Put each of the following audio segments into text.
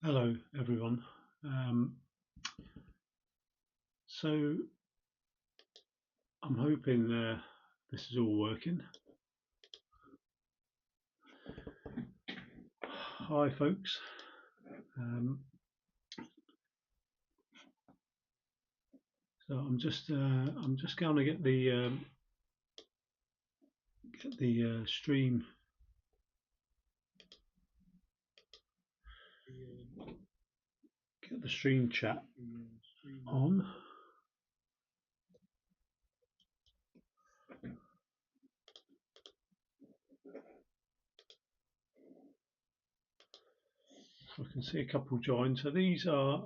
Hello everyone. So I'm hoping this is all working. Hi folks. Um, so I'm just going to get the stream chat on. I can see a couple join. So these are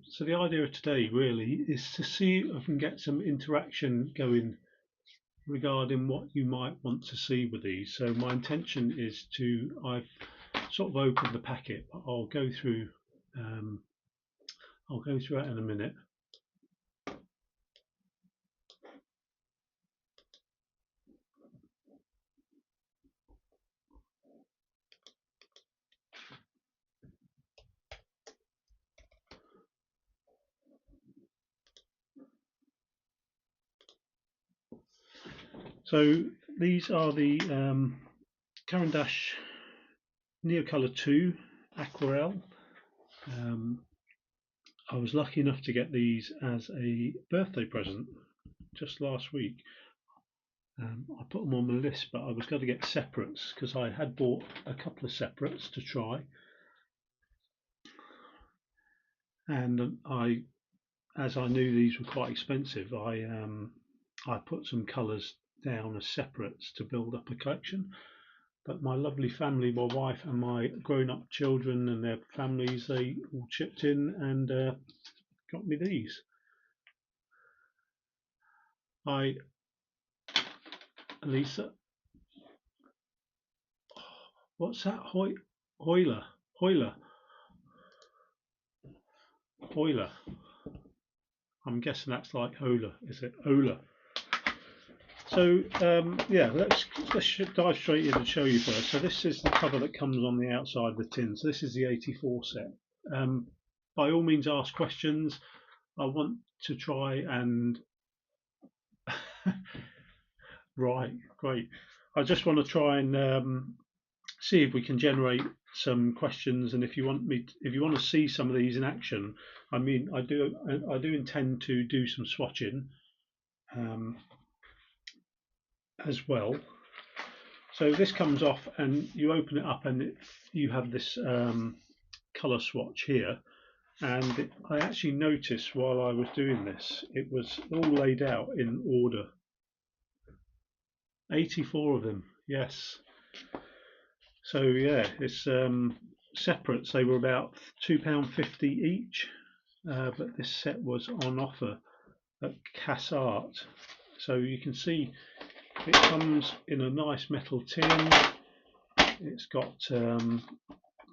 so the idea of today really is to see if I can get some interaction going regarding what you might want to see with these. So my intention is I've sort of opened the packet, but I'll go through that in a minute. So these are the Caran D'ache Neocolor 2 Aquarelle. I was lucky enough to get these as a birthday present just last week. I put them on the list, but I was going to get separates because I had bought a couple of separates to try, and as I knew these were quite expensive, I put some colours down as separates to build up a collection. But my lovely family, my wife and my grown-up children and their families, they all chipped in and got me these. Lisa, what's that? Hoiler. I'm guessing that's like Ola. Is it Ola? So yeah, let's dive straight in and show you first. So this is the cover that comes on the outside of the tin. So this is the 84 set. By all means, ask questions. I want to try and right, great. I just want to try and see if we can generate some questions. And if you want to see some of these in action, I mean, I do intend to do some swatching as well. So this comes off, and you open it up, and you have this color swatch here. And I actually noticed while I was doing this, it was all laid out in order. 84 of them, yes. So yeah, it's separates. They were about £2.50 each, but this set was on offer at Cass Art. So you can see it comes in a nice metal tin. It's got a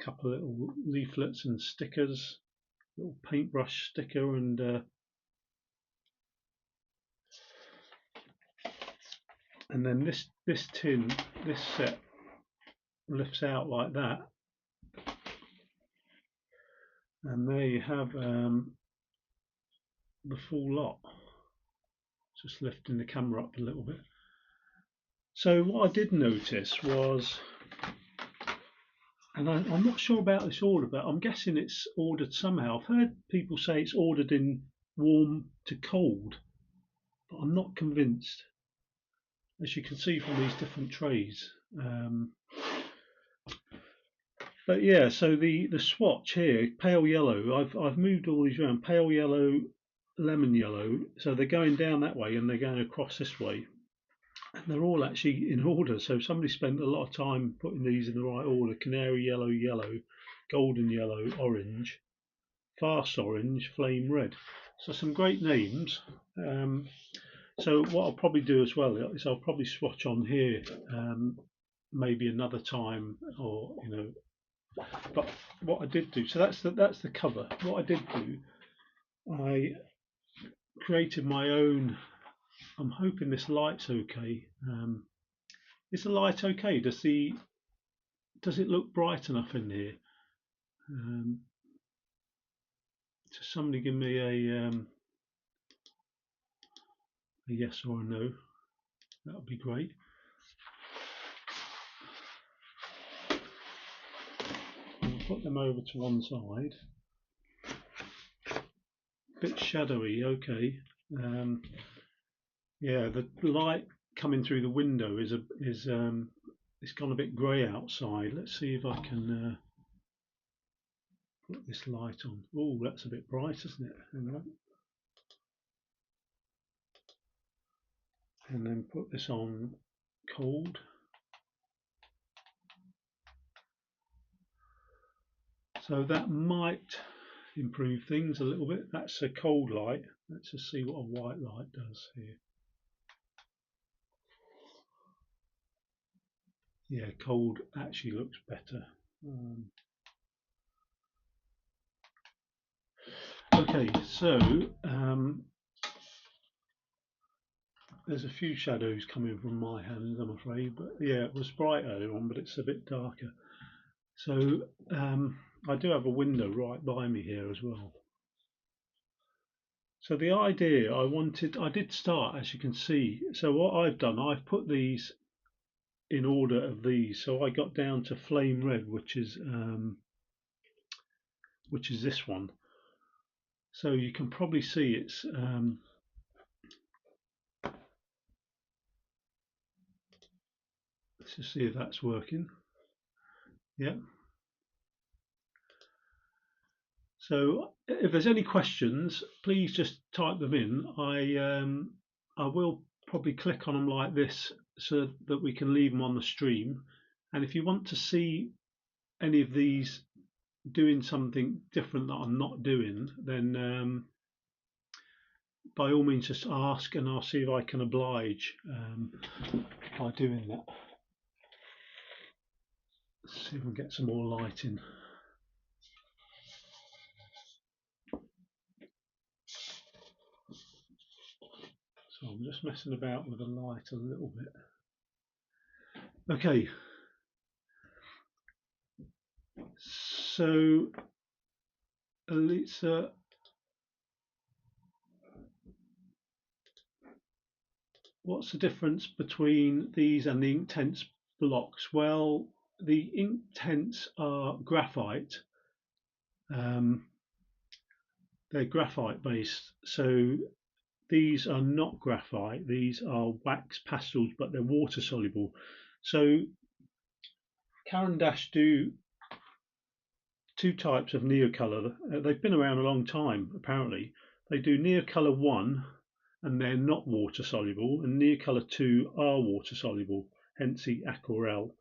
couple of little leaflets and stickers, little paintbrush sticker, and then this tin, this set lifts out like that, and there you have the full lot. Just lifting the camera up a little bit. So what I did notice was, and I'm not sure about this order, but I'm guessing it's ordered somehow. I've heard people say it's ordered in warm to cold, but I'm not convinced, as you can see from these different trays. But yeah, so the swatch here, pale yellow. I've moved all these around. Pale yellow, lemon yellow. So they're going down that way, and they're going across this way. And they're all actually in order. So somebody spent a lot of time putting these in the right order: canary yellow, yellow, golden yellow, orange, fast orange, flame red. So some great names. So what I'll probably do as well is I'll probably swatch on here maybe another time, or But what I did do, so that's the cover. What I did do, I created my own. I'm hoping this light's okay. Is the light okay? Does it look bright enough in here? somebody give me a yes or a no. That would be great. I'll put them over to one side. Bit shadowy, okay. Yeah, the light coming through the window is it's gone a bit grey outside. Let's see if I can put this light on. Oh, that's a bit bright, isn't it? Hang on. And then put this on cold. So that might improve things a little bit. That's a cold light. Let's just see what a white light does here. Yeah, cold actually looks better. Okay, so there's a few shadows coming from my hands, I'm afraid, but yeah, it was bright earlier on, but it's a bit darker. So I do have a window right by me here as well. So the idea I did start, as you can see. So what I've done, I've put these in order of these. So I got down to flame red, which is this one. So you can probably see it's let's just see if that's working. Yeah. So if there's any questions, please just type them in. I will probably click on them like this so that we can leave them on the stream. And if you want to see any of these doing something different that I'm not doing, then by all means just ask, and I'll see if I can oblige by doing that. Let's see if we can get some more light in. So I'm just messing about with the light a little bit. Okay. So Elisa, what's the difference between these and the Inktense blocks? Well, the Inktense are graphite. They're graphite based, so these are not graphite. These are wax pastels, but they're water soluble. So Caran D'ache do two types of Neocolor. They've been around a long time, apparently. They do Neocolor 1, and they're not water soluble, and Neocolor 2 are water soluble, hence the aquarelle.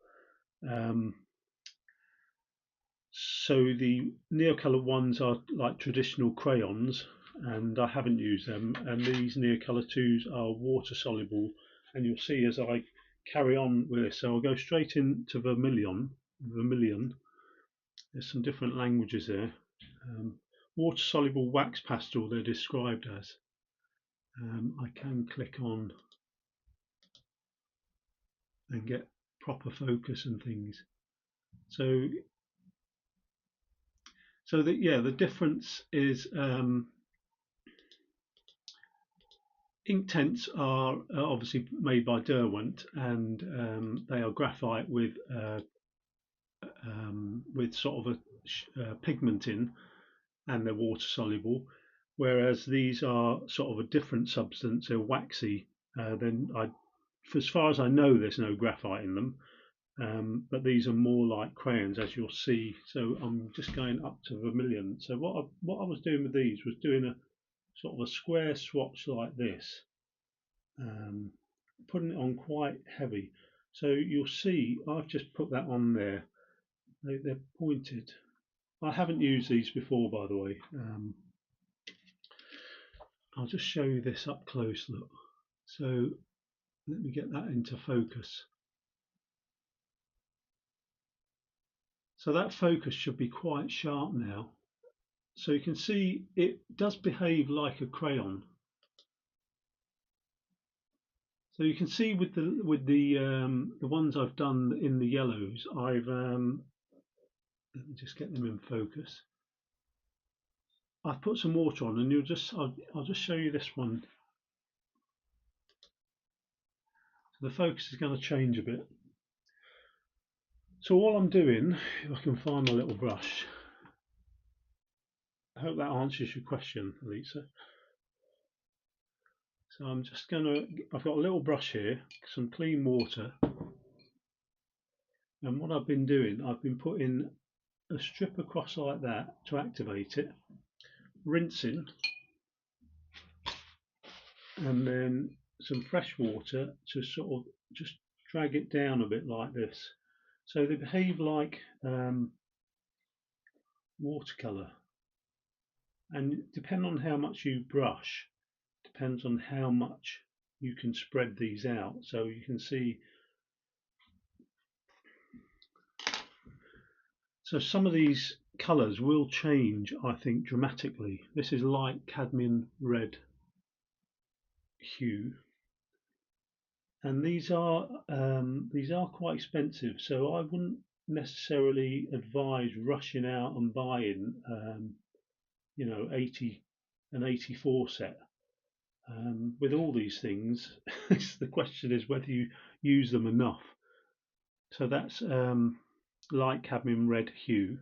So the Neocolor ones are like traditional crayons, and I haven't used them, and these Neocolor 2s are water soluble, and you'll see as I carry on with this. So I'll go straight into vermilion. There's some different languages there. Water soluble wax pastel they're described as. I can click on and get proper focus and things. So the difference is Inktense are obviously made by Derwent, and they are graphite with sort of a pigment in, and they're water soluble. Whereas these are sort of a different substance, they're waxy. As far as I know, there's no graphite in them, but these are more like crayons, as you'll see. So I'm just going up to vermilion. So what I was doing with these was doing a sort of a square swatch like this, putting it on quite heavy. So you'll see I've just put that on there. They're pointed. I haven't used these before, by the way. I'll just show you this up close, look. So let me get that into focus. So that focus should be quite sharp now. So you can see it does behave like a crayon. So you can see with the ones I've done in the yellows, let me just get them in focus. I've put some water on, and I'll just show you this one. So the focus is going to change a bit. So all I'm doing, if I can find my little brush, I hope that answers your question, Lisa. So I'm just going to, I've got a little brush here, some clean water, and what I've been doing, I've been putting a strip across like that to activate it, rinsing, and then some fresh water to sort of just drag it down a bit like this. So they behave like watercolour, and depending on how much you brush, depends on how much you can spread these out. So you can see, so some of these colours will change, I think, dramatically. This is light cadmium red hue, and these are quite expensive. So I wouldn't necessarily advise rushing out and buying, 80 an 84 set. With all these things, the question is whether you use them enough. So that's light cadmium red hue.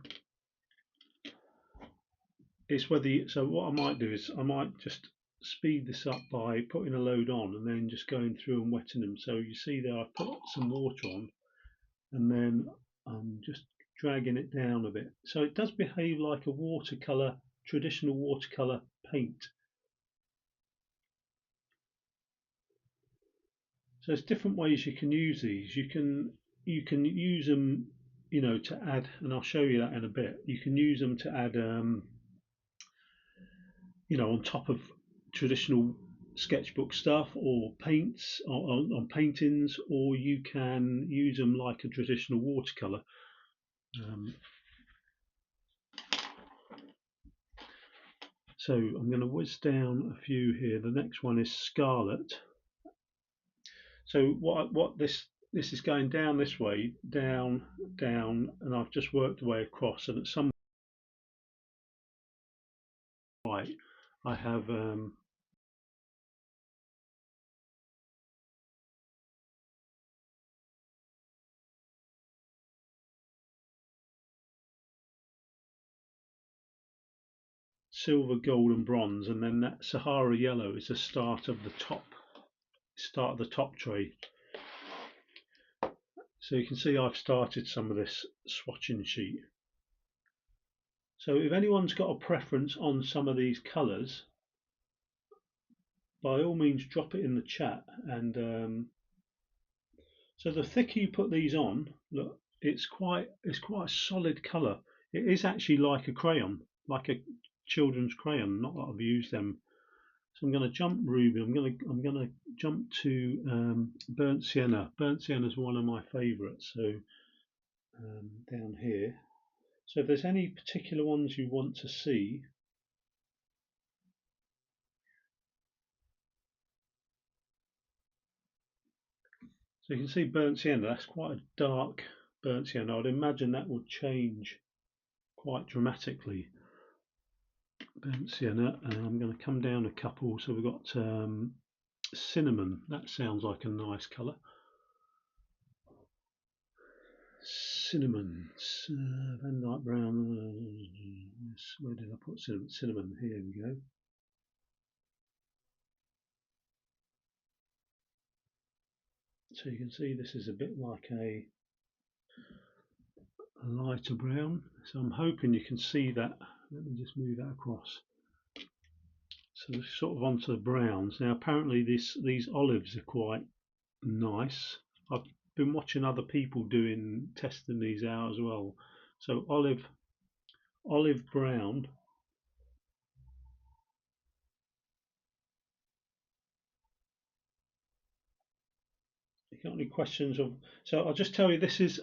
It's whether so what I might do is I might just speed this up by putting a load on and then just going through and wetting them. So you see there, I put some water on and then I'm just dragging it down a bit. So it does behave like a watercolor, traditional watercolor paint. So there's different ways you can use these. You can use them, to add, and I'll show you that in a bit. You can use them to add, on top of traditional sketchbook stuff or paints on paintings, or you can use them like a traditional watercolor. So I'm going to whiz down a few here. The next one is Scarlet. So what this is going down this way, down, and I've just worked the way across, and at some point I have silver, gold, and bronze, and then that Sahara yellow is the start of the top tray. So you can see I've started some of this swatching sheet. So if anyone's got a preference on some of these colours, by all means drop it in the chat. And so the thicker you put these on, look, it's quite a solid colour. It is actually like a crayon, like a children's crayon. Not that I've used them. So I'm going to jump ruby. I'm going to jump to burnt sienna. Burnt sienna is one of my favourites. So down here. So if there's any particular ones you want to see, so you can see burnt sienna. That's quite a dark burnt sienna. I'd imagine that would change quite dramatically. Burnt sienna, and I'm going to come down a couple. So we've got cinnamon. That sounds like a nice colour. Cinnamon, Van Dyke Brown. Where did I put cinnamon? Cinnamon. Here we go. So you can see this is a bit like a lighter brown. So I'm hoping you can see that. Let me just move that across. So sort of onto the browns. Now apparently these olives are quite nice. I've been watching other people testing these out as well. So olive brown. You got any questions of? So I'll just tell you this is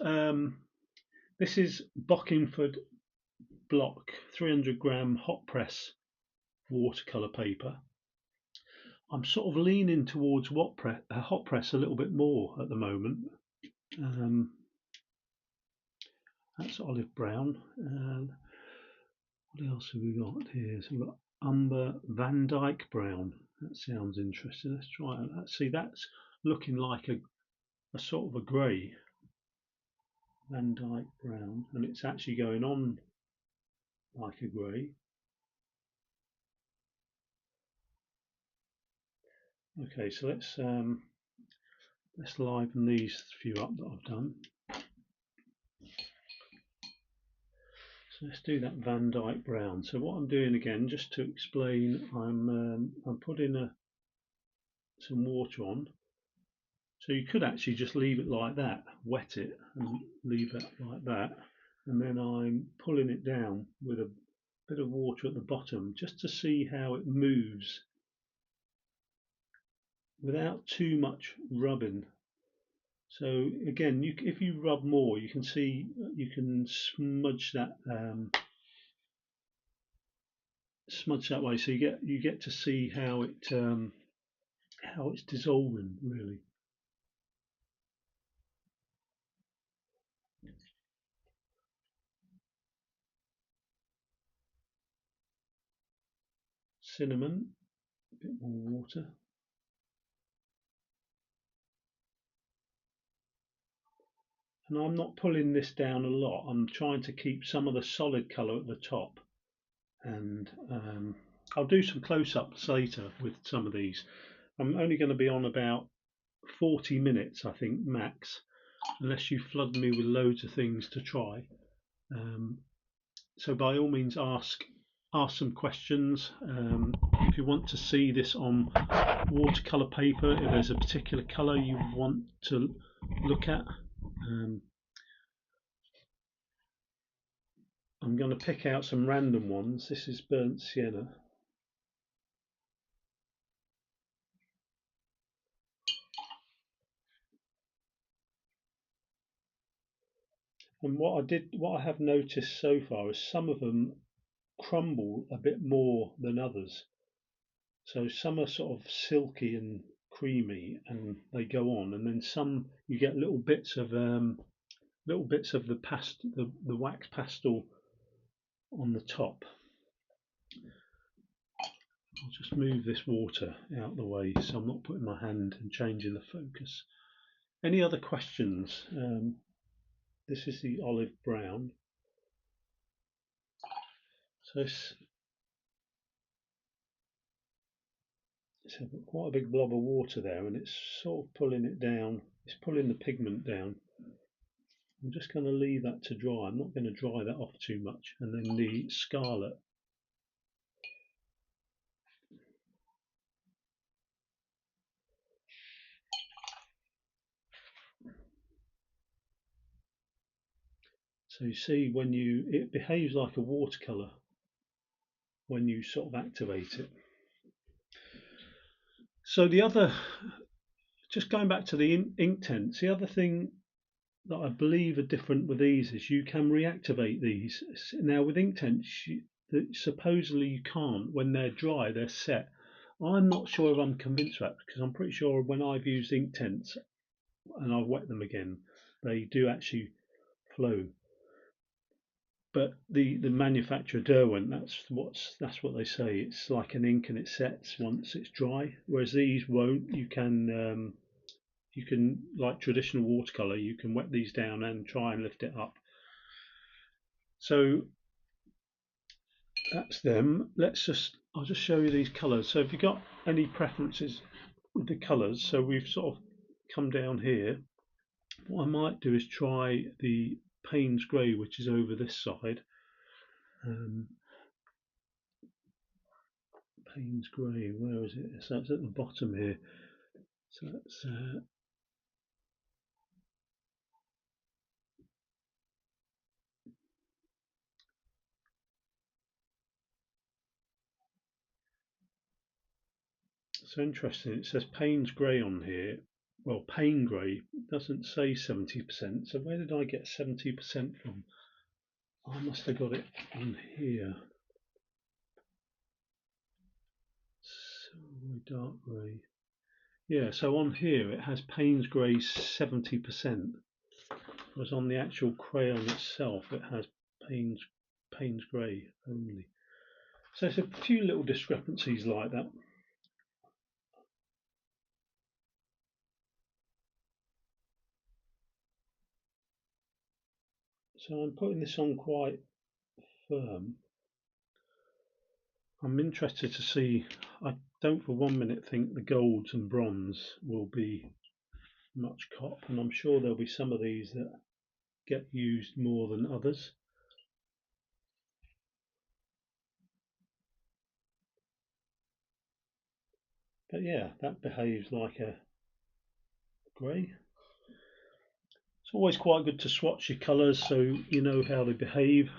Bockingford block 300-gram hot press watercolor paper. I'm sort of leaning towards hot press a little bit more at the moment. That's olive brown. What else have we got here? So we've got umber Van Dyke brown. That sounds interesting. Let's try it. Let's see, that's looking like a sort of a grey Van Dyke brown, and it's actually going on like a grey. Okay, so let's liven these few up that I've done. So let's do that Van Dyke brown. So what I'm doing again, just to explain, I'm putting some water on. So you could actually just leave it like that, wet it and leave it like that, and then I'm pulling it down with a bit of water at the bottom just to see how it moves without too much rubbing. So again, if you rub more, you can see you can smudge that way. So you get to see how it's dissolving really. Cinnamon, a bit more water. And I'm not pulling this down a lot. I'm trying to keep some of the solid colour at the top, and I'll do some close-ups later with some of these. I'm only going to be on about 40 minutes, I think, max, unless you flood me with loads of things to try. So by all means, ask some questions. If you want to see this on watercolour paper, if there's a particular colour you want to look at, I'm going to pick out some random ones. This is burnt sienna. And what I have noticed so far is some of them crumble a bit more than others. So some are sort of silky and creamy, and they go on, and then some you get little bits of the the wax pastel on the top. I'll just move this water out of the way so I'm not putting my hand and changing the focus. Any other questions? This is the olive brown. So it's quite a big blob of water there, and it's sort of pulling it down. It's pulling the pigment down. I'm just going to leave that to dry. I'm not going to dry that off too much. And then the scarlet. So you see it behaves like a watercolour when you sort of activate it. So just going back to the Inktense, the other thing that I believe are different with these is you can reactivate these. Now with Inktense, supposedly you can't. When they're dry, they're set. I'm not sure if I'm convinced of that, because I'm pretty sure when I've used Inktense and I've wet them again, they do actually flow. But the manufacturer Derwent, that's what they say. It's like an ink and it sets once it's dry. Whereas these won't. You can, like traditional watercolor, you can wet these down and try and lift it up. So that's them. I'll just show you these colors. So if you've got any preferences with the colors, so we've sort of come down here. What I might do is try the Payne's Grey, which is over this side. Payne's Grey, where is it? So it's at the bottom here. So that's so interesting. It says Payne's Grey on here. Well, Payne Grey doesn't say 70%. So where did I get 70% from? I must have got it on here. So dark grey. Yeah, so on here it has Payne's Grey 70%. Whereas on the actual crayon itself it has Payne's grey only. So there's a few little discrepancies like that. So I'm putting this on quite firm. I'm interested to see. I don't for 1 minute think the golds and bronze will be much cop, and I'm sure there'll be some of these that get used more than others. But yeah, that behaves like a grey. It's always quite good to swatch your colours so you know how they behave.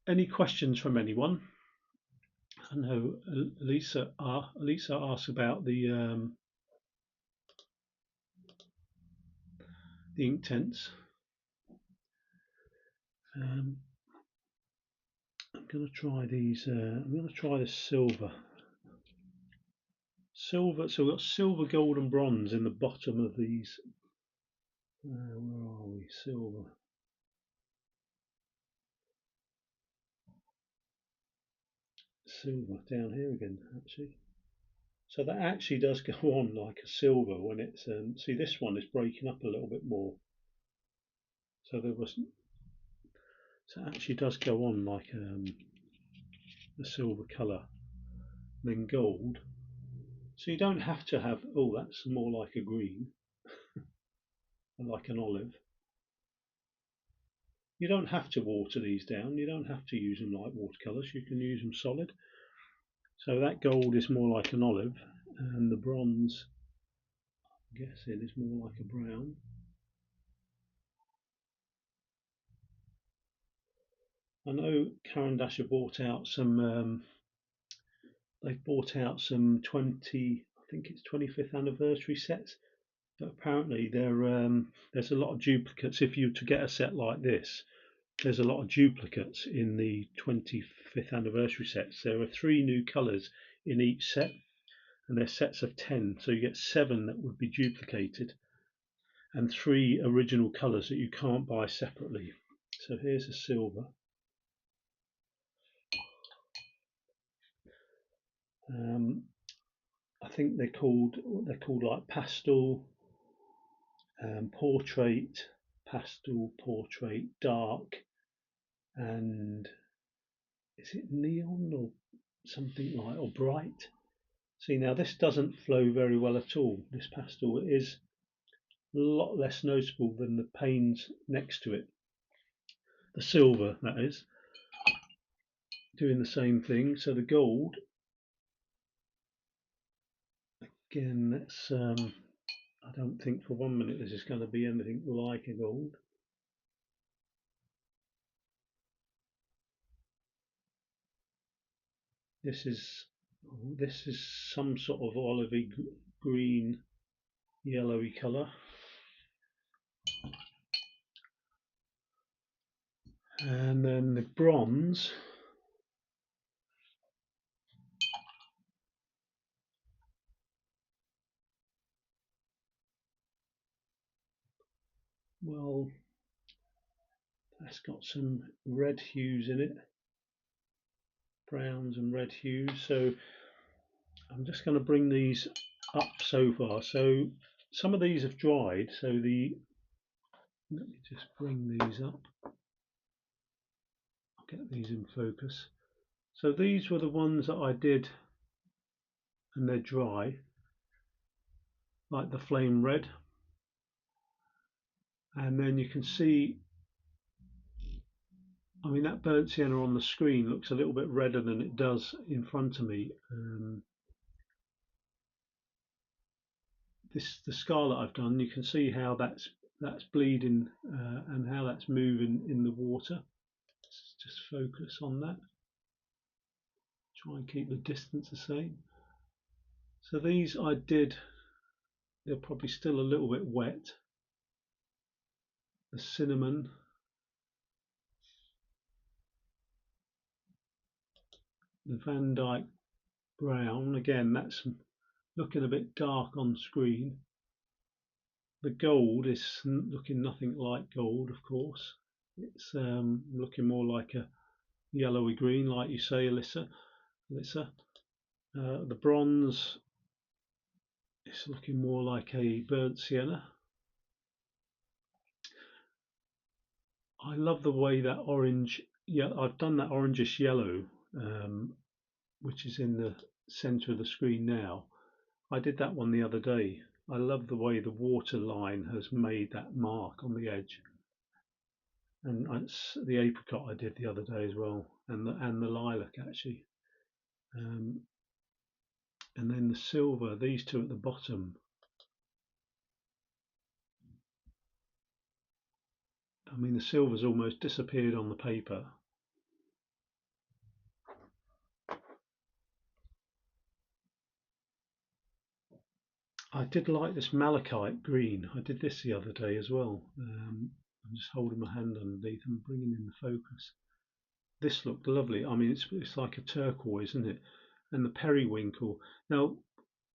Any questions from anyone? I know Lisa asked about the Inktense. I'm going to try these. I'm going to try this silver. Silver. So we've got silver, gold, and bronze in the bottom of these. Where are we? Silver. Silver down here again, actually. So that actually does go on like a silver when it's. See, this one is breaking up a little bit more. So there was. So it actually does go on like a silver colour, then gold. So you don't have to have. Oh, that's more like a green, like an olive. You don't have to water these down. You don't have to use them like watercolours. You can use them solid. So that gold is more like an olive, and the bronze, I'm guessing, is more like a brown. I know Caran D'ache have bought out some. They've bought out some 20, I think it's 25th anniversary sets, but apparently there's a lot of duplicates. If you were to get a set like this, there's a lot of duplicates in the 25th anniversary sets. There are 3 new colours in each set, and they're sets of 10, so you get 7 that would be duplicated, and 3 original colours that you can't buy separately. So here's a silver. I think they're called like pastel, portrait, pastel, portrait, dark, and is it neon or something like, or bright? See, now this doesn't flow very well at all. This pastel is a lot less noticeable than the panes next to it. The silver, that is, doing the same thing. So the gold, again, that's I don't think for 1 minute this is going to be anything like a gold. This is some sort of olivey green, yellowy colour. And then the bronze, well, that's got some red hues in it, browns and red hues. So I'm just going to bring these up so far. So some of these have dried. So let me just bring these up. I'll get these in focus. So these were the ones that I did, and they're dry, like the flame red. And then you can see, I mean, that burnt sienna on the screen looks a little bit redder than it does in front of me. The scarlet I've done, you can see how that's bleeding and how that's moving in the water. Let's just focus on that. Try and keep the distance the same. So these I did, they're probably still a little bit wet. The cinnamon, the Van Dyke brown, again that's looking a bit dark on screen. The gold is looking nothing like gold, of course. It's looking more like a yellowy green, like you say, Alyssa. The bronze is looking more like a burnt sienna. I love the way that orange, yeah, I've done that orangish yellow, which is in the center of the screen now. I did that one the other day. I love the way the water line has made that mark on the edge. And it's the apricot I did the other day as well, and the lilac actually. Um, and then the silver, these two at the bottom. I mean, the silver's almost disappeared on the paper. I did like this malachite green. I did this the other day as well. I'm just holding my hand underneath and bringing in the focus. This looked lovely. I mean, it's like a turquoise, isn't it? And the periwinkle. Now,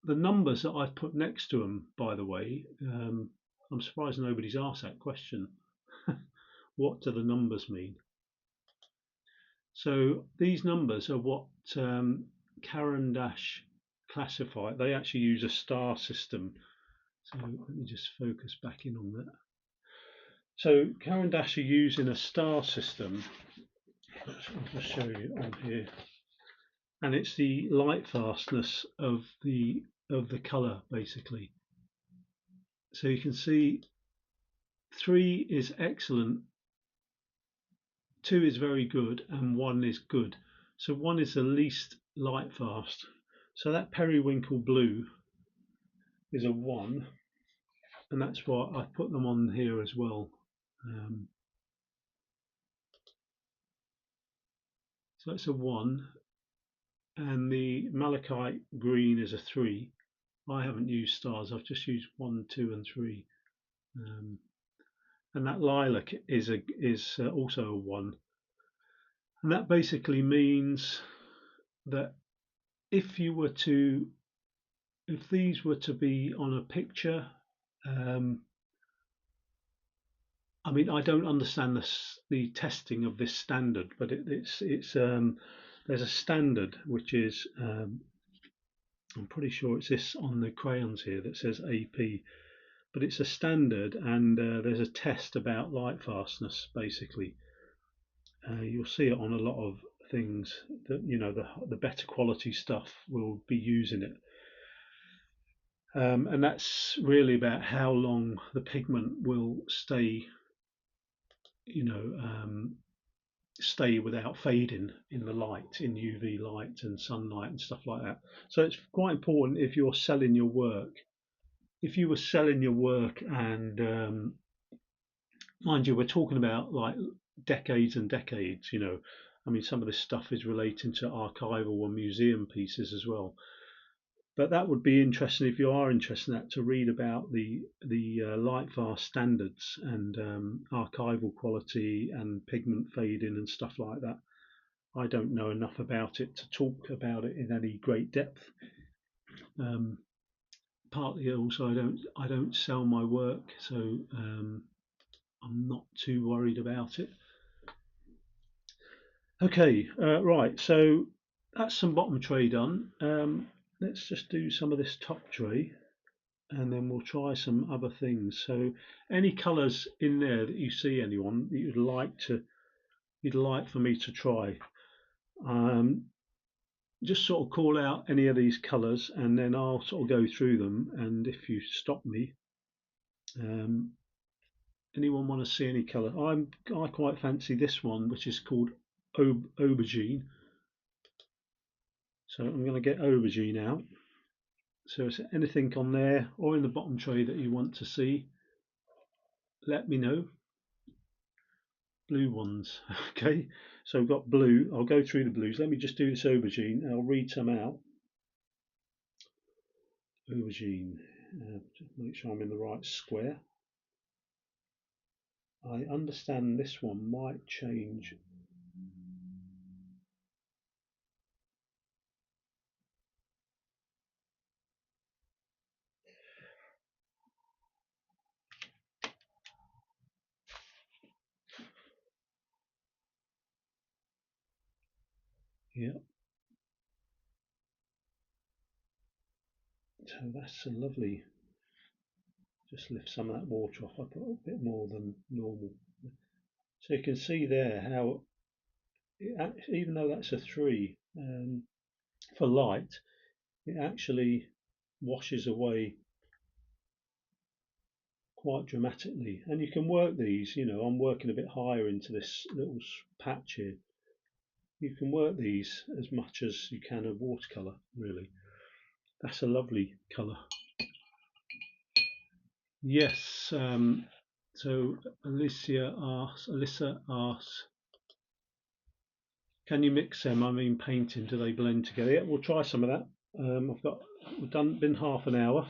the numbers that I've put next to them, by the way, I'm surprised nobody's asked that question. What do the numbers mean? So these numbers are what Caran D'ache classify. They actually use a star system. So let me just focus back in on that. So Caran D'ache are using a star system. I'll just show you on here, and it's the light fastness of the colour basically. So you can see 3 is excellent, 2 is very good, and 1 is good. So 1 is the least light fast. So that periwinkle blue is a 1, and that's why I put them on here as well. So that's a 1, and the malachite green is a 3. I haven't used stars, I've just used 1, 2, and 3. And that lilac is also a 1. And that basically means that if these were to be on a picture, I mean, I don't understand the testing of this standard, but it's there's a standard which is I'm pretty sure it's this on the crayons here that says AP, but it's a standard, and there's a test about light fastness basically. You'll see it on a lot of things that the better quality stuff will be using it, and that's really about how long the pigment will stay, stay without fading in the light, in UV light and sunlight and stuff like that. So it's quite important if you're selling your work. If you were selling your work, and mind you, we're talking about like decades and decades, I mean, some of this stuff is relating to archival and museum pieces as well. But that would be interesting if you are interested in that, to read about the light fast standards and archival quality and pigment fading and stuff like that. I don't know enough about it to talk about it in any great depth. Partly also I don't sell my work, so I'm not too worried about it. Okay, right, so that's some bottom tray done. Let's just do some of this top tray, and then we'll try some other things. So any colours in there that you see, anyone that you'd like for me to try, just sort of call out any of these colours, and then I'll sort of go through them, and if you stop me, anyone want to see any colour? I quite fancy this one, which is called aubergine. So I'm going to get aubergine out. So is there anything on there or in the bottom tray that you want to see, let me know. Blue ones. Okay, so we've got blue. I'll go through the blues. Let me just do this aubergine and I'll read some out. Aubergine. Just make sure I'm in the right square. I understand this one might change. Yeah, so that's a lovely. Just lift some of that water off. I put a bit more than normal. So you can see there how, even though that's a 3 for light, it actually washes away quite dramatically. And you can work these, I'm working a bit higher into this little patch here. You can work these as much as you can a watercolour, really. That's a lovely colour. Yes, so Alyssa asks, can you mix them? I mean, painting, do they blend together? Yeah, we'll try some of that. Been half an hour.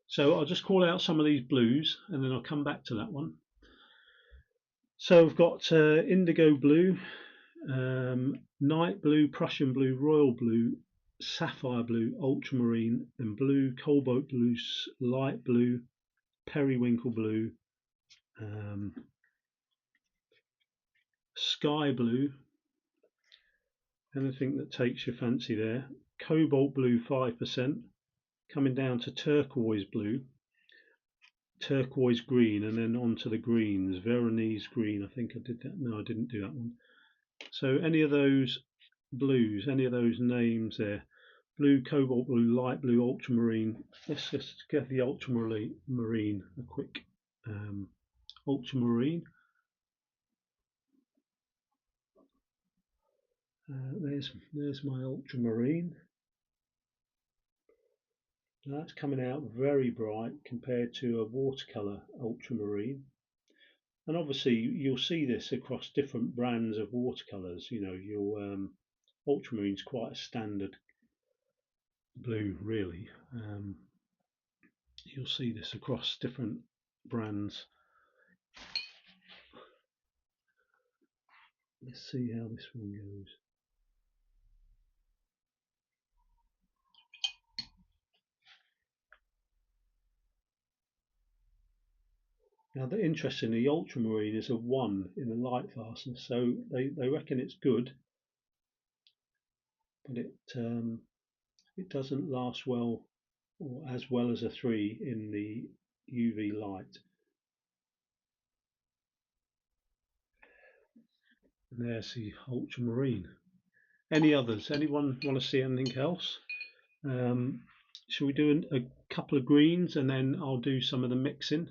So I'll just call out some of these blues and then I'll come back to that one. So we've got indigo blue, night blue, Prussian blue, royal blue, sapphire blue, ultramarine, and blue, cobalt blue, light blue, periwinkle blue, sky blue, anything that takes your fancy there, cobalt blue 5%, coming down to turquoise blue, turquoise green, and then onto the greens, Veronese green. I think I did that. No, I didn't do that one. So any of those blues, any of those names there, blue, cobalt blue, light blue, ultramarine. Let's just get the ultramarine, a quick ultramarine. There's my ultramarine. That's coming out very bright compared to a watercolor ultramarine. And obviously you'll see this across different brands of watercolors. Your ultramarine's quite a standard blue, really. You'll see this across different brands. Let's see how this one goes. Now, interestingly, the ultramarine is a 1 in the light fastness, so they reckon it's good, but it doesn't last well, or as well as a 3 in the UV light. And there's the ultramarine. Any others? Anyone want to see anything else? Shall we do a couple of greens and then I'll do some of the mixing?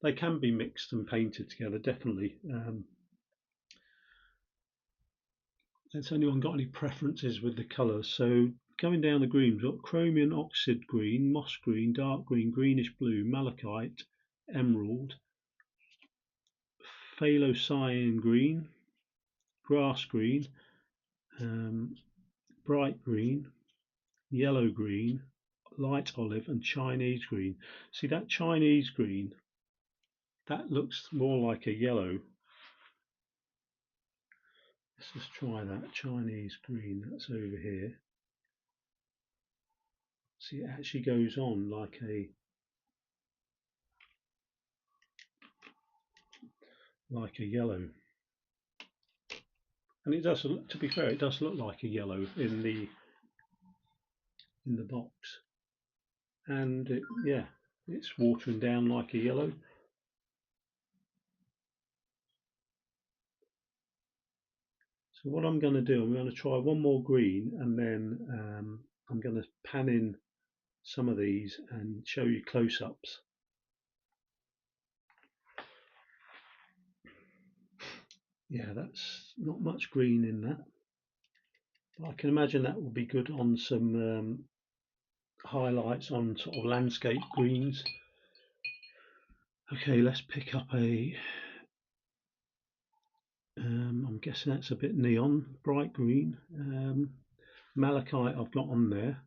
They can be mixed and painted together, definitely. Has anyone got any preferences with the colours? So going down the greens, we've got chromium oxide green, moss green, dark green, greenish blue, malachite, emerald, phalocyan green, grass green, bright green, yellow green, light olive, and Chinese green. See that Chinese green? That looks more like a yellow. Let's just try that Chinese green. That's over here. See, it actually goes on like a yellow, and it does. To be fair, it does look like a yellow in the box, and yeah, it's watering down like a yellow. So what I'm going to do, I'm going to try one more green, and then I'm going to pan in some of these and show you close-ups. Yeah, that's not much green in that, but I can imagine that will be good on some highlights on sort of landscape greens. Okay, let's pick up a I'm guessing that's a bit neon, bright green. Malachite I've got on there.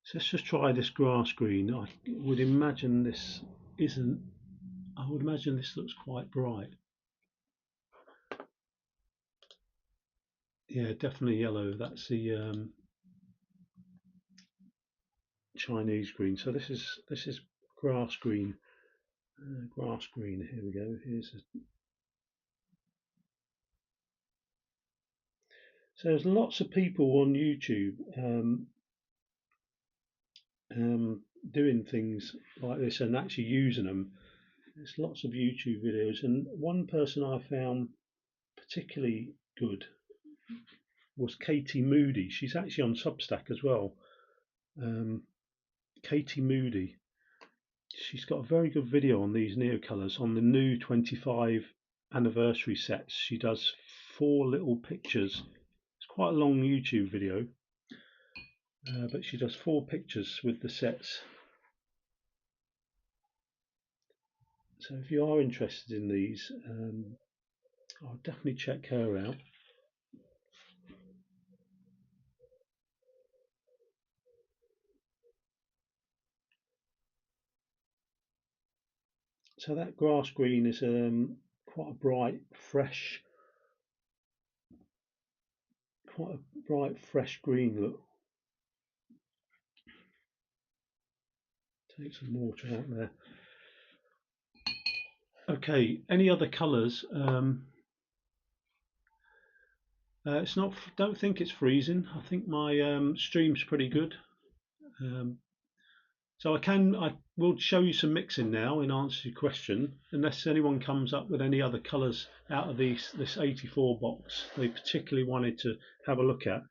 So let's just try this grass green. I would imagine this isn't, I would imagine this looks quite bright. Yeah, definitely yellow. That's the Chinese green. So this is grass green. Grass green. Here we go. So there's lots of people on YouTube doing things like this and actually using them. There's lots of YouTube videos, and one person I found particularly good was Katie Moody. She's actually on Substack as well. Katie Moody. She's got a very good video on these Neocolors on the new 25 anniversary sets. She does 4 little pictures. It's quite a long YouTube video, but she does 4 pictures with the sets. So if you are interested in these, I'll definitely check her out. So that grass green is quite a bright, fresh green look. Take some water out there. Okay, any other colours? It's not. Don't think it's freezing. I think my stream's pretty good. So I will show you some mixing now in answer to your question, unless anyone comes up with any other colours out of this 84 box they particularly wanted to have a look at.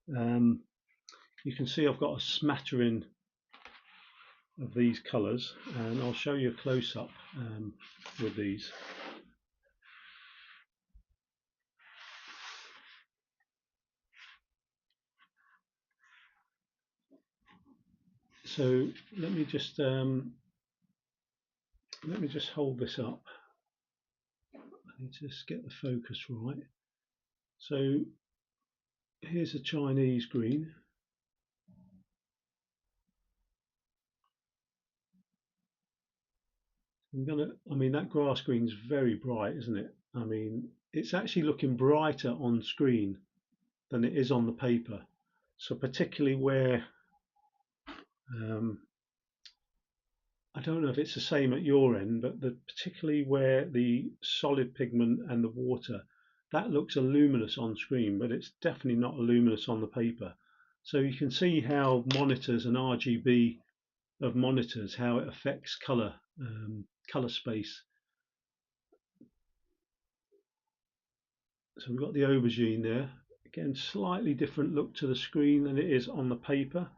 You can see I've got a smattering of these colours, and I'll show you a close-up with these. So let me just hold this up. I need to just get the focus right. So here's a Chinese green. I mean, that grass green's very bright, isn't it? I mean, it's actually looking brighter on screen than it is on the paper. So particularly where, I don't know if it's the same at your end, but particularly where the solid pigment and the water, that looks luminous on screen, but it's definitely not luminous on the paper. So you can see how monitors and RGB of monitors, how it affects color, color space. So we've got the aubergine there. Again, slightly different look to the screen than it is on the paper.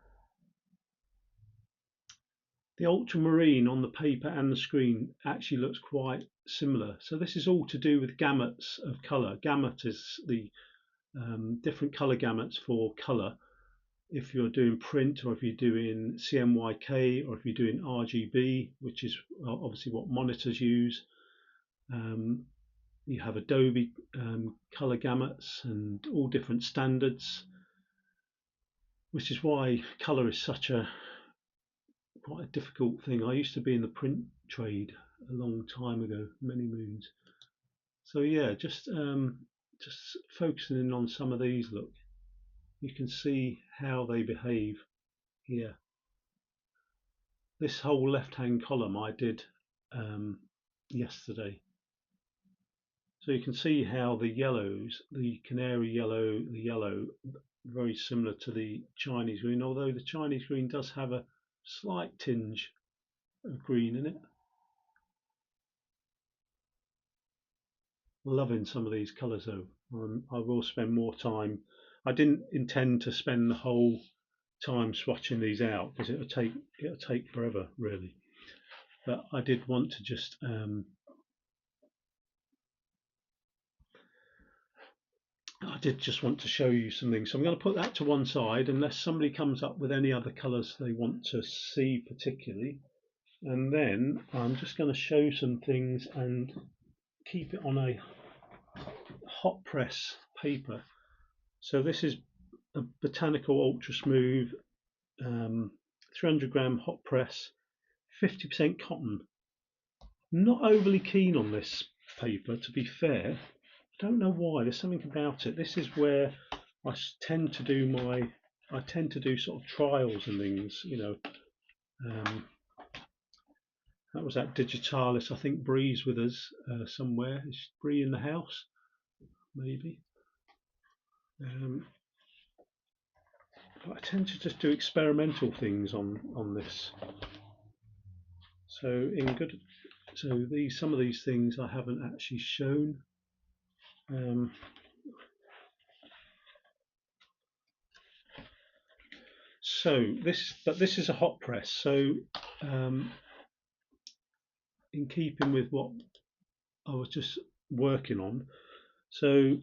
The ultramarine on the paper and the screen actually looks quite similar. So this is all to do with gamuts of colour. Gamut is the different colour gamuts for colour. If you're doing print, or if you're doing CMYK, or if you're doing RGB, which is obviously what monitors use. You have Adobe color gamuts and all different standards, which is why color is such a quite a difficult thing. I used to be in the print trade a long time ago, many moons. So yeah, just focusing in on some of these. Look, you can see how they behave here. This whole left-hand column I did yesterday. So you can see how the yellows, the canary yellow, the yellow, very similar to the Chinese green, although the Chinese green does have a slight tinge of green in it. Loving some of these colours though. I will spend more time. I didn't intend to spend the whole time swatching these out because it'll take forever really. But I did want to just want to show you something. So I'm going to put that to one side unless somebody comes up with any other colours they want to see particularly. And then I'm just going to show some things and keep it on a hot press paper. So this is a Botanical Ultra Smooth 300 gram hot press, 50% cotton. Not overly keen on this paper, to be fair. I don't know why. There's something about it. This is where I tend to do sort of trials and things. You know, that was that Digitalis. I think Bree's with us somewhere. Is Bree in the house? Maybe. Um, I tend to just do experimental things on this. So some of these things I haven't actually shown. But this is a hot press. So in keeping with what I was just working on, so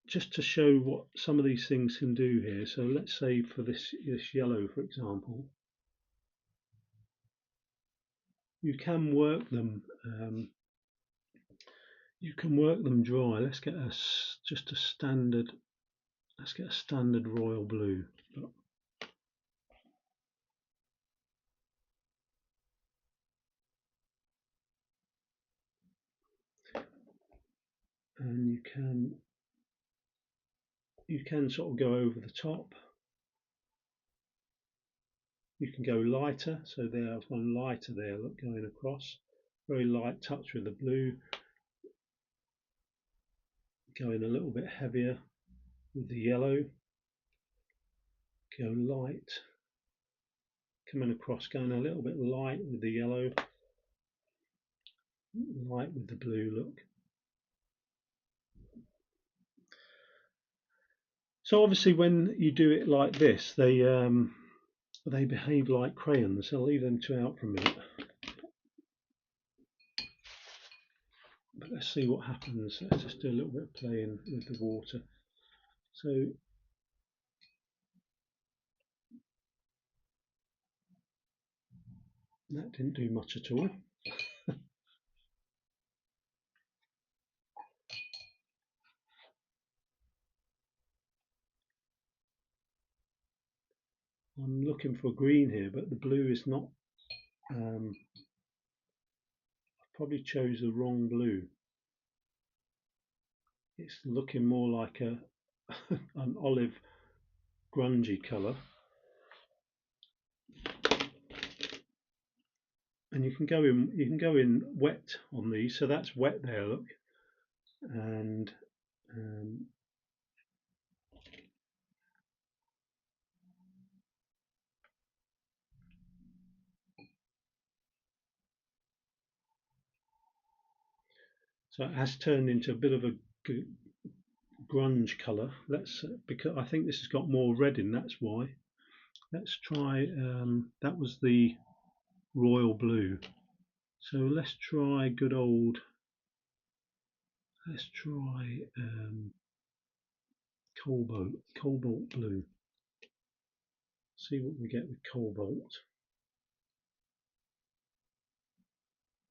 just to show what some of these things can do here. So let's say for this yellow, for example, you can work them. You can work them dry. Let's get just a standard. Let's get a standard royal blue. And you can sort of go over the top. You can go lighter. So there's one lighter there. Look, going across. Very light touch with the blue. Going a little bit heavier with the yellow. Go light. Coming across, going a little bit light with the yellow. Light with the blue, look. So obviously when you do it like this, they behave like crayons. I'll leave them two out for a minute. But let's see what happens. Let's just do a little bit of playing with the water. So that didn't do much at all. I'm looking for green here, but the blue is not. I probably chose the wrong blue. It's looking more like an olive grungy colour. And you can go in wet on these, so that's wet there, look. And so it has turned into a bit of a grunge colour. Because I think this has got more red in, that's why. Let's try, that was the royal blue. So let's try cobalt blue. See what we get with cobalt.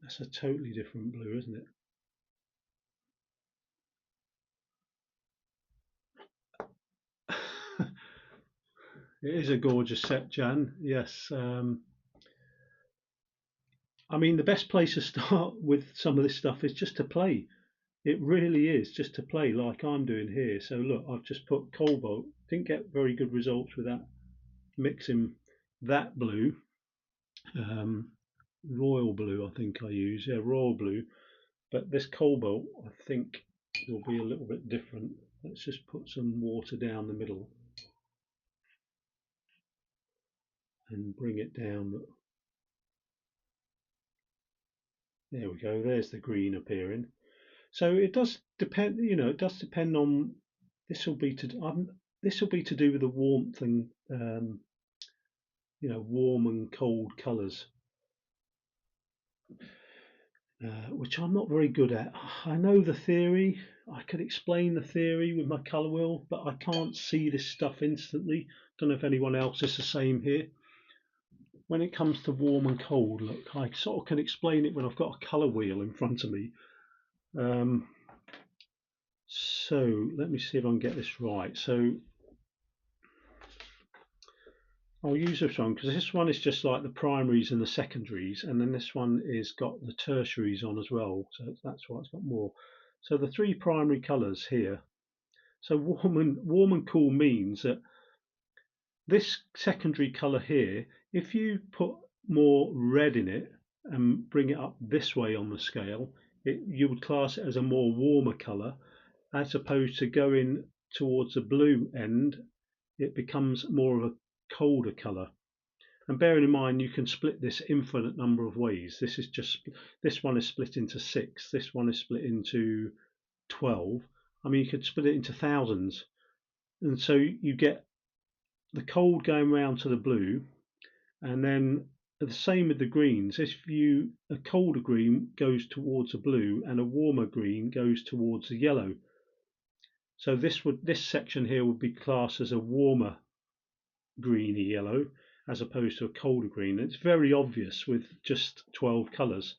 That's a totally different blue, isn't it? It is a gorgeous set, Jan. Yes. I mean, the best place to start with some of this stuff is just to play. It really is just to play like I'm doing here. So look, I've just put cobalt. Didn't get very good results with that. Mixing that blue, royal blue, I think I use. Yeah, royal blue. But this cobalt, I think, will be a little bit different. Let's just put some water down the middle and bring it down. There we go. There's the green appearing. So it does depend. It does depend on. This will be to do with the warmth and warm and cold colours, which I'm not very good at. I know the theory. I could explain the theory with my colour wheel, but I can't see this stuff instantly. Don't know if anyone else is the same here. When it comes to warm and cold, look, I sort of can explain it when I've got a colour wheel in front of me. So let me see if I can get this right. So I'll use this one because this one is just like the primaries and the secondaries, and then this one is got the tertiaries on as well. So that's why it's got more. So the three primary colours here. So warm and cool means that this secondary colour here, if you put more red in it and bring it up this way on the scale, you would class it as a more warmer colour. as opposed to going towards the blue end, it becomes more of a colder colour. And bearing in mind, you can split this infinite number of ways. This one is split into 6. This one is split into 12. I mean, you could split it into thousands, and so you get the cold going round to the blue, and then the same with the greens. If a colder green goes towards the blue, and a warmer green goes towards the yellow. So this section here would be classed as a warmer greeny yellow, as opposed to a colder green. It's very obvious with just 12 colours.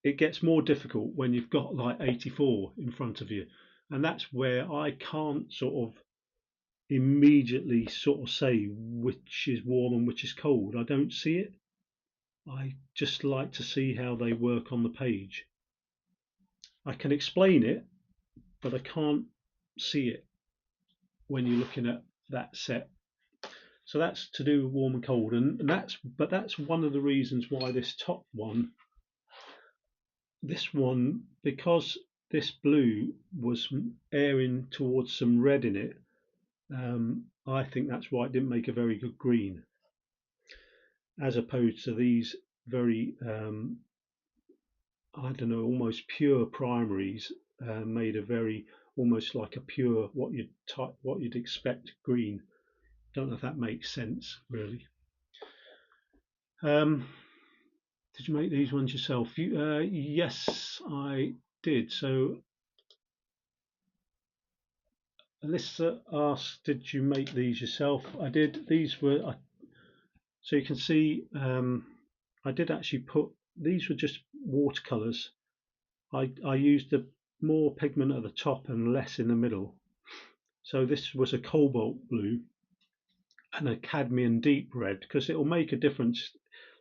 It gets more difficult when you've got like 84 in front of you, and that's where I can't sort of immediately sort of say which is warm and which is cold. I don't see it. I just like to see how they work on the page. I can explain it, but I can't see it when you're looking at that set. So that's to do with warm and cold, and that's one of the reasons why this top one, because this blue was airing towards some red in it, I think that's why it didn't make a very good green, as opposed to these very I don't know, almost pure primaries, made a very almost like a pure what you'd expect green. Don't know if that makes sense really. Did you make these ones yourself? Yes, I did. So Alyssa asked, did you make these yourself? I did. These were, so you can see, I did actually these were just watercolours. I used the more pigment at the top and less in the middle. So this was a cobalt blue and a cadmium deep red, because it will make a difference.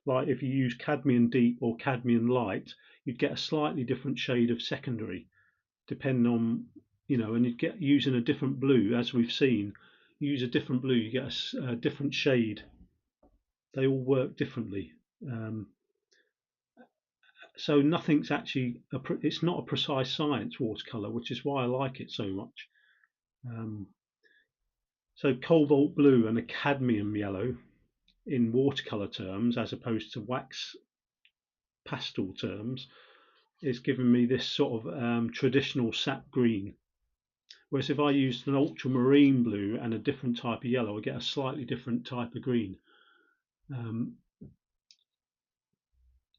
Like if you use cadmium deep or cadmium light, you'd get a slightly different shade of secondary, depending on, and you'd get using a different blue, as we've seen. You use a different blue, you get a different shade. They all work differently. So nothing's actually, it's not a precise science, watercolor, which is why I like it so much. So cobalt blue and a cadmium yellow in watercolor terms, as opposed to wax pastel terms, is giving me this sort of traditional sap green. Whereas if I used an ultramarine blue and a different type of yellow, I get a slightly different type of green.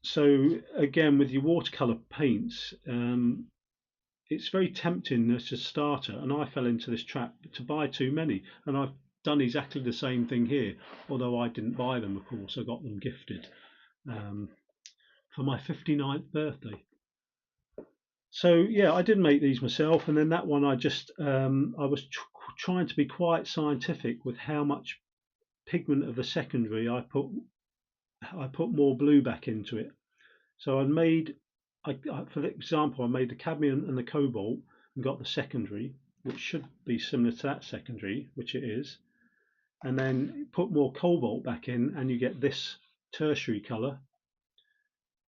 So again, with your watercolor paints, it's very tempting as a starter, and I fell into this trap to buy too many, and I've done exactly the same thing here, although I didn't buy them, of course. I got them gifted for my 59th birthday. So yeah, I did make these myself, and then that one I just I was trying to be quite scientific with how much pigment of the secondary I put more blue back into it. So for example, I made the cadmium and the cobalt and got the secondary, which should be similar to that secondary, which it is, and then put more cobalt back in, and you get this tertiary colour.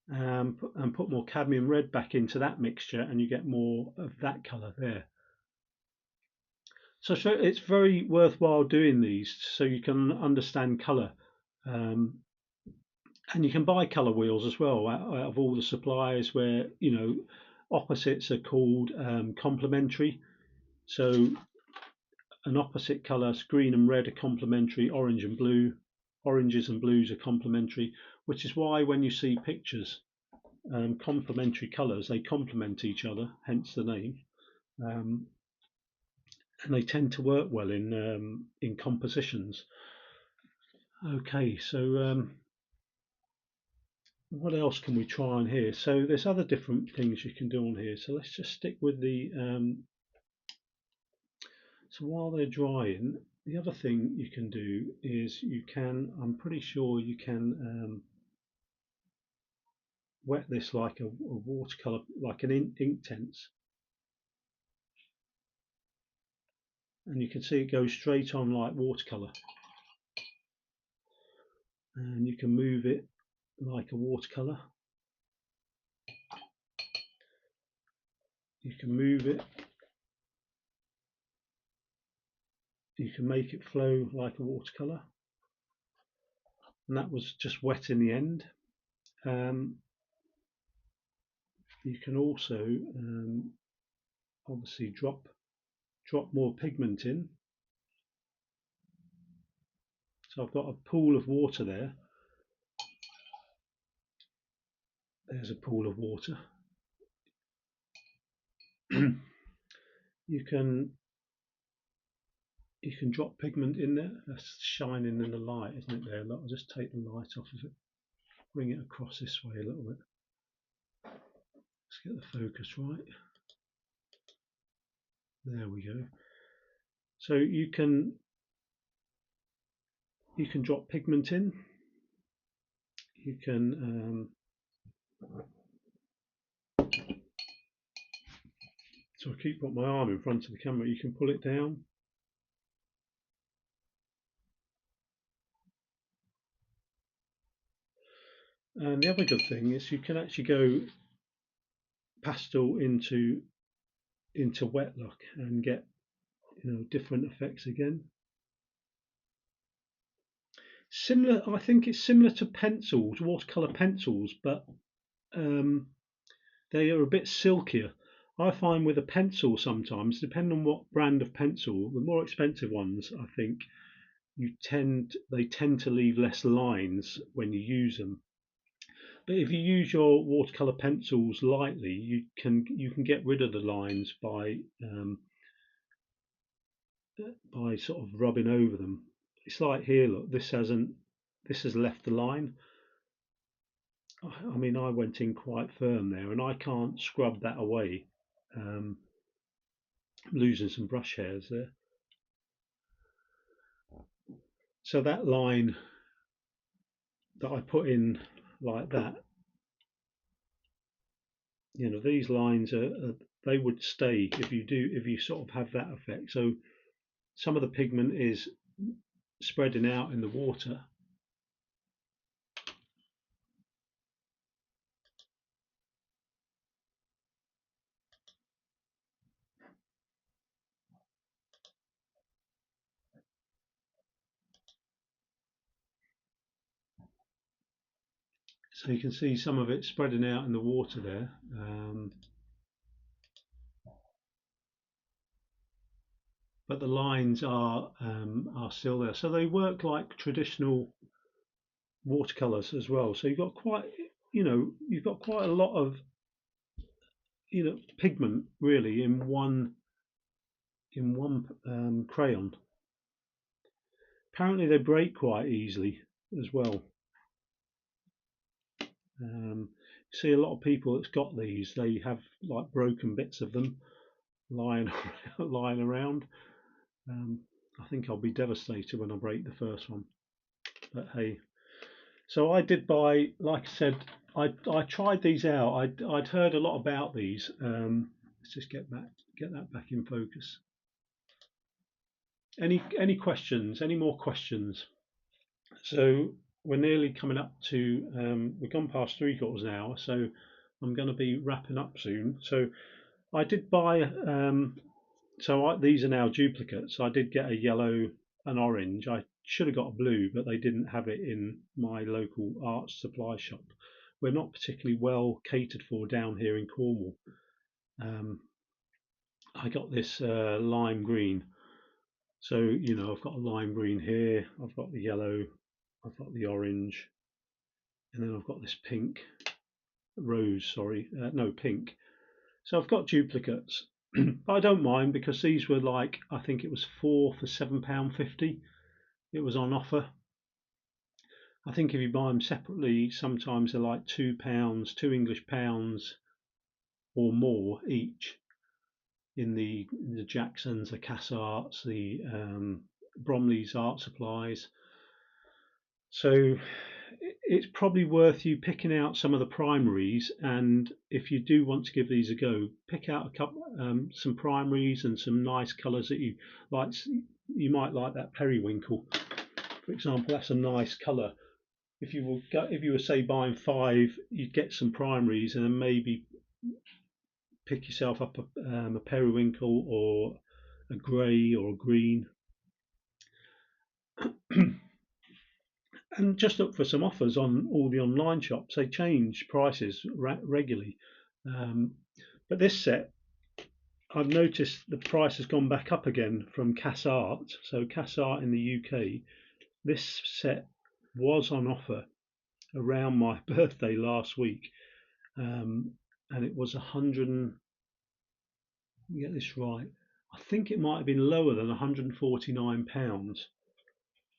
And put more cadmium red back into that mixture, and you get more of that colour there. So it's very worthwhile doing these so you can understand colour. And you can buy colour wheels as well out of all the suppliers, where opposites are called complementary. So an opposite colour, green and red, are complementary. Orange and blue, oranges and blues are complementary, which is why when you see pictures, complementary colours, they complement each other, hence the name, and they tend to work well in compositions. Okay, so what else can we try on here? So there's other different things you can do on here. So let's just stick with the. So while they're drying, the other thing you can do is I'm pretty sure you can wet this like a watercolor, like an Inktense, and you can see it goes straight on like watercolor, and you can move it like a watercolor. You can move it. You can make it flow like a watercolour. And that was just wet in the end. You can also obviously drop more pigment in. So I've got a pool of water there. There's a pool of water. You can drop pigment in there. That's shining in the light, isn't it? There. I'll just take the light off of it. Bring it across this way a little bit. Let's get the focus right. There we go. So you can drop pigment in. You can so I keep putting my arm in front of the camera. You can pull it down. And the other good thing is you can actually go pastel into wet look and get different effects again. Similar, I think it's similar to pencils, watercolor pencils, but they are a bit silkier. I find with a pencil sometimes, depending on what brand of pencil, the more expensive ones, I think they tend to leave less lines when you use them. But if you use your watercolor pencils lightly, you can get rid of the lines by sort of rubbing over them. It's like here, look, this has left the line. I mean, I went in quite firm there, and I can't scrub that away. I'm losing some brush hairs there. So that line that I put in like that, these lines they would stay if you sort of have that effect. So some of the pigment is spreading out in the water. So you can see some of it spreading out in the water there. But the lines are still there. So they work like traditional watercolors as well. So you've got quite a lot of pigment really in one crayon. Apparently they break quite easily as well. See a lot of people that's got these, they have like broken bits of them lying around. I think I'll be devastated when I break the first one, but hey. So I did buy, like I said, I tried these out. I'd heard a lot about these. Let's just get that back in focus. Any questions? Any more questions? So we're nearly coming up to, we've gone past 3/4 of an hour, so I'm going to be wrapping up soon. So I did buy, these are now duplicates. I did get a yellow and orange. I should have got a blue, but they didn't have it in my local art supply shop. We're not particularly well catered for down here in Cornwall. I got this lime green. So, I've got a lime green here, I've got the yellow, I've got the orange, and then I've got this pink, pink. So I've got duplicates, but I don't mind because these were like, I think it was 4 for £7.50. It was on offer. I think if you buy them separately, sometimes they're like £2, £2 or more each in the Jacksons, the Cass Arts, the Bromley's Art Supplies. So it's probably worth you picking out some of the primaries, and if you do want to give these a go, pick out a couple, some primaries and some nice colours that you like. You might like that periwinkle, for example. That's a nice colour. If you were say buying 5, you'd get some primaries and then maybe pick yourself up a periwinkle or a grey or a green, and just look for some offers on all the online shops. They change prices regularly, um, but this set, I've noticed the price has gone back up again from Cass Art. So Cass Art in the UK, this set was on offer around my birthday last week, and it was 100. Let me get this right. I think it might have been lower than £149,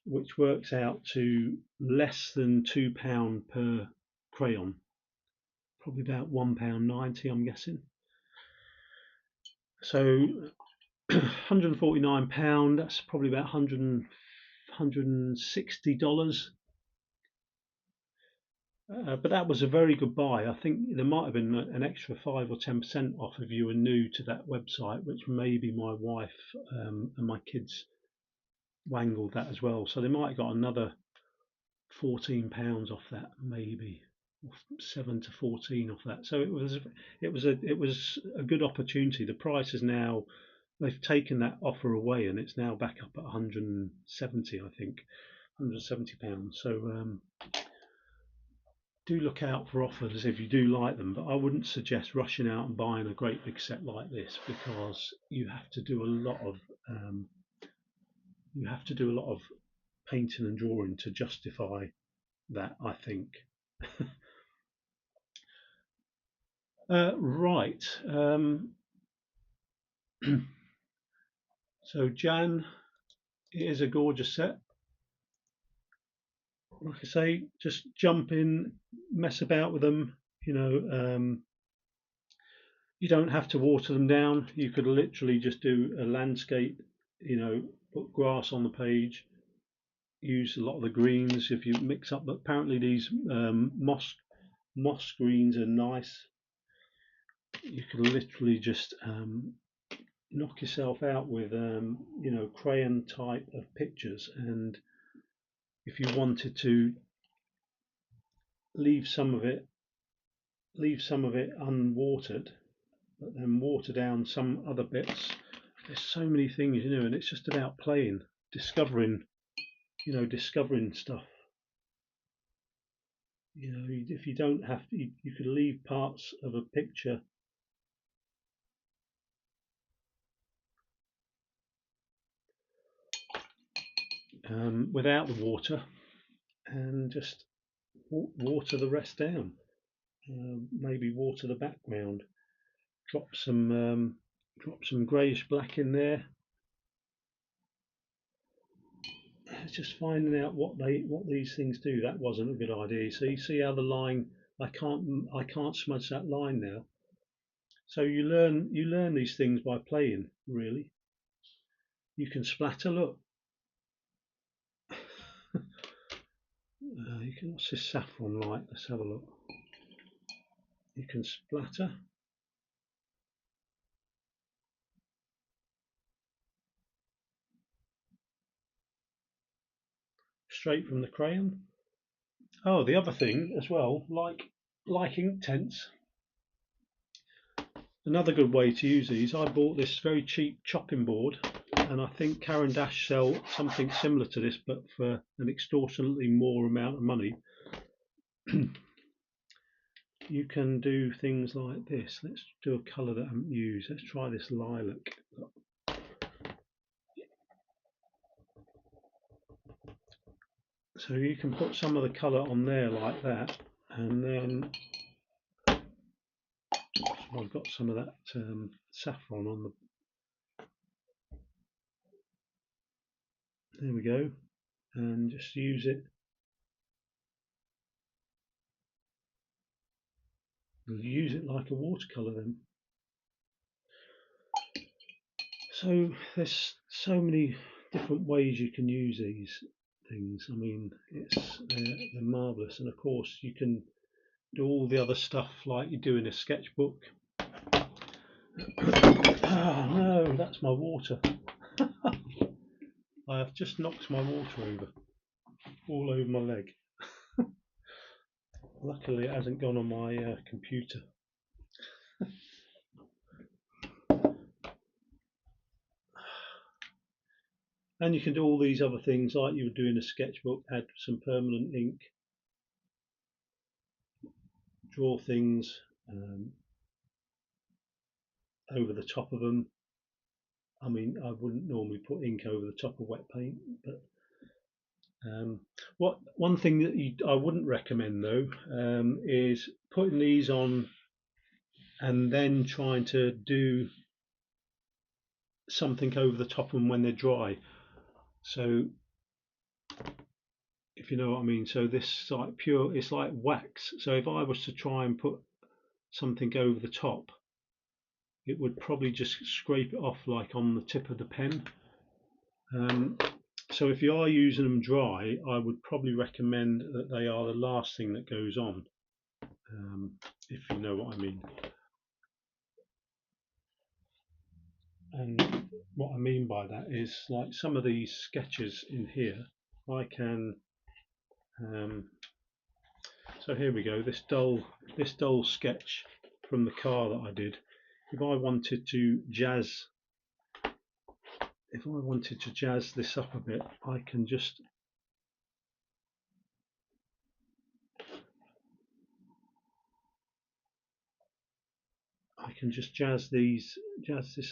which works out to less than £2 per crayon, probably about £1.90, I'm guessing. So £149, that's probably about $160. But that was a very good buy. I think there might have been an extra 5 or 10% off if you were new to that website, which maybe my wife and my kids wangled that as well. So they might have got another £14 off that, maybe, or 7 to 14 off that. So it was a good opportunity. The price is now, they've taken that offer away, and it's now back up at 170, I think, £170. So do look out for offers if you do like them, but I wouldn't suggest rushing out and buying a great big set like this, because you have to do a lot of painting and drawing to justify that, I think. Right. So Jan, it is a gorgeous set. Like I say, just jump in, mess about with them. You don't have to water them down. You could literally just do a landscape, put grass on the page, use a lot of the greens if you mix up. But apparently these moss greens are nice. You could literally just knock yourself out with crayon type of pictures, and if you wanted to leave some of it unwatered, but then water down some other bits. There's so many things, and it's just about playing, discovering stuff. If you don't have to, you could leave parts of a picture without the water, and just water the rest down. Maybe water the background. Drop some greyish black in there. It's just finding out what these things do. That wasn't a good idea. So you see how the line, I can't smudge that line now. So you learn these things by playing, really. You can splatter. Look, what's this saffron like? Let's have a look. You can splatter. Straight from the crayon. Oh, the other thing as well, like ink tents. Another good way to use these, I bought this very cheap chopping board, and I think Caran D'ache sell something similar to this, but for an extortionately more amount of money. You can do things like this. Let's do a colour that I haven't used. Let's try this lilac. So you can put some of the colour on there like that, and then I've got some of that saffron on the. There we go, and just use it. Use it like a watercolour then. So there's so many different ways you can use these things. I mean, they're marvellous, and of course you can do all the other stuff like you do in a sketchbook. Oh no, that's my water. I have just knocked my water over, all over my leg. Luckily it hasn't gone on my computer. And you can do all these other things like you would do in a sketchbook, add some permanent ink, draw things over the top of them. I mean, I wouldn't normally put ink over the top of wet paint, but one thing that I wouldn't recommend though is putting these on and then trying to do something over the top of them when they're dry. So if you know what I mean, so this like pure, it's like wax. So if I was to try and put something over the top, it would probably just scrape it off like on the tip of the pen. So if you are using them dry, I would probably recommend that they are the last thing that goes on, if you know what I mean. And what I mean by that is like some of these sketches in here, I can, so here we go, this dull sketch from the car that I did. If I wanted to jazz this up a bit, I can just jazz this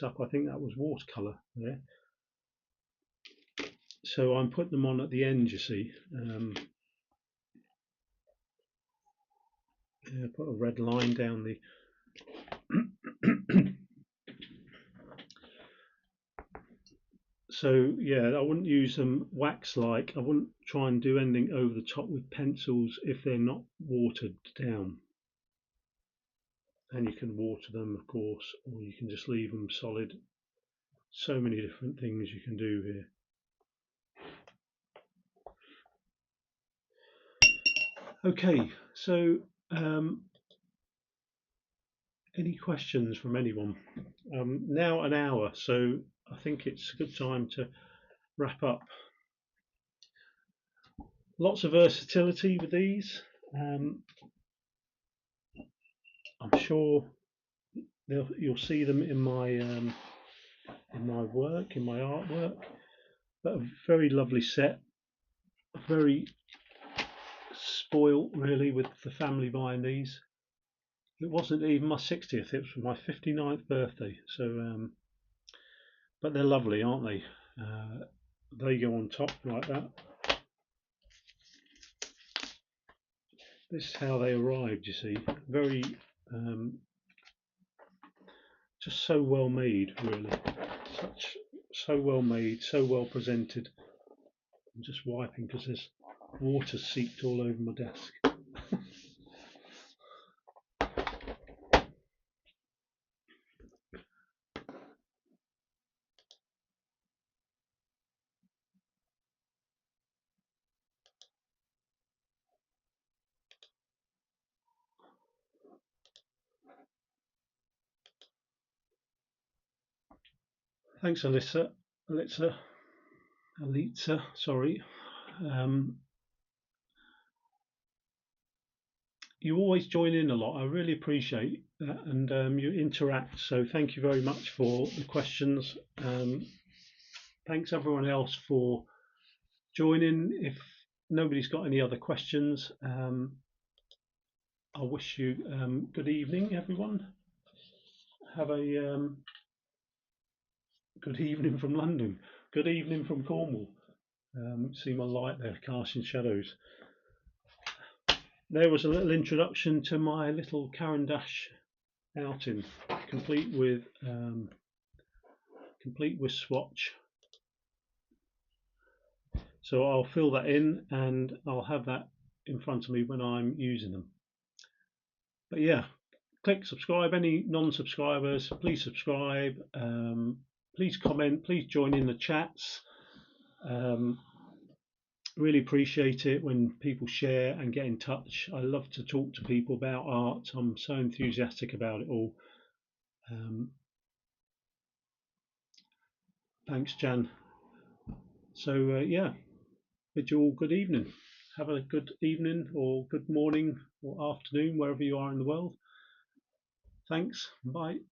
up. I think that was watercolor there. So I'm putting them on at the end, you see. Put a red line down the so yeah, I wouldn't use them wax-like. I wouldn't try and do anything over the top with pencils if they're not watered down. And you can water them, of course, or you can just leave them solid. So many different things you can do here. Okay, so any questions from anyone? Now an hour, so I think it's a good time to wrap up. Lots of versatility with these. I'm sure you'll see them in my work, in my artwork. But a very lovely set. Very spoilt, really, with the family buying these. It wasn't even my 60th; it was my 59th birthday. So, but they're lovely, aren't they? They go on top like that. This is how they arrived. You see, very just so well made, really. So well made, so well presented. I'm just wiping because there's water seeped all over my desk. Thanks, Alisa, sorry. You always join in a lot. I really appreciate that, and you interact. So thank you very much for the questions. Thanks everyone else for joining. If nobody's got any other questions, I wish you good evening, everyone. Have a good evening from London. Good evening from Cornwall. See my light there casting shadows. There was a little introduction to my little Caran D'ache outing, complete with swatch. So I'll fill that in and I'll have that in front of me when I'm using them. But yeah, click subscribe. Any non-subscribers, please subscribe. Please comment. Please join in the chats. Really appreciate it when people share and get in touch. I love to talk to people about art. I'm so enthusiastic about it all. Thanks, Jan. So yeah, bid you all good evening. Have a good evening or good morning or afternoon wherever you are in the world. Thanks. Bye.